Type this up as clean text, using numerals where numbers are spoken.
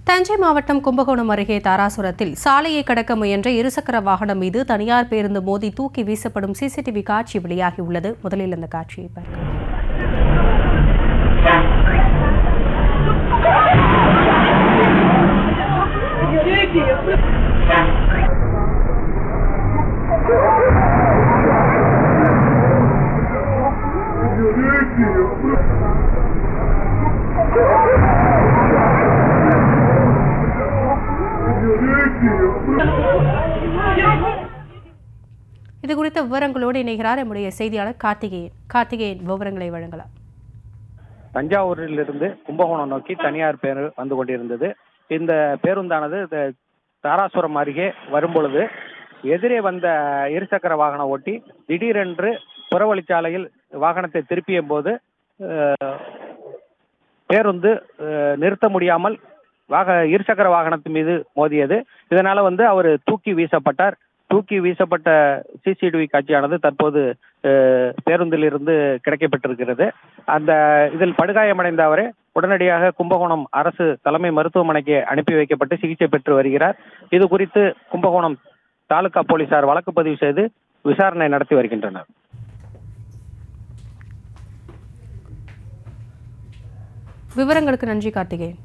தஞ்சை மாவட்டம் கும்பகோணம் அருகே தாராசுரத்தில் சாலையை கடக்க முயன்ற இருசக்கர வாகனம் மீது தனியார் பேருந்து மோதி தூக்கி வீசப்படும் சிசிடிவி காட்சி வெளியாகியுள்ளது. முதலில் இந்த காட்சியை பார்க்கலாம். இது குறித்த விவரங்களோடு இணைகிறார் நம்முடைய செய்தியாளர் கார்த்திகேயன். விவரங்களை வழங்கலாம். தஞ்சாவூரிலிருந்து கும்பகோணம் நோக்கி தனியார் பேருந்து வந்து கொண்டிருந்தது. இந்த பேருந்தானது தாராசுரம் அருகே வரும்பொழுது எதிரே வந்த இருசக்கர வாகன ஓட்டி திடீரென்று புறவழிச்சாலையில் வாகனத்தை திருப்பிய போது பேருந்து நிறுத்த முடியாமல் இருசக்கர வாகனத்தின் மீது மோதியது. இதனால அவர் தூக்கி வீசப்பட்டார். தூக்கி வீசப்பட்ட சிசிடிவி காட்சியானது தற்போது பேருந்திலிருந்து கிடைக்கப்பட்டிருக்கிறது. இதில் படுகாயமடைந்த அவரே உடனடியாக கும்பகோணம் அரசு தலைமை மருத்துவமனைக்கு அனுப்பி வைக்கப்பட்டு சிகிச்சை பெற்று வருகிறார். இது குறித்து கும்பகோணம் தாலுகா போலீசார் வழக்கு பதிவு செய்து விசாரணை நடத்தி வருகின்றனர். விவரங்களுக்கு நன்றி கார்த்திகேயன்.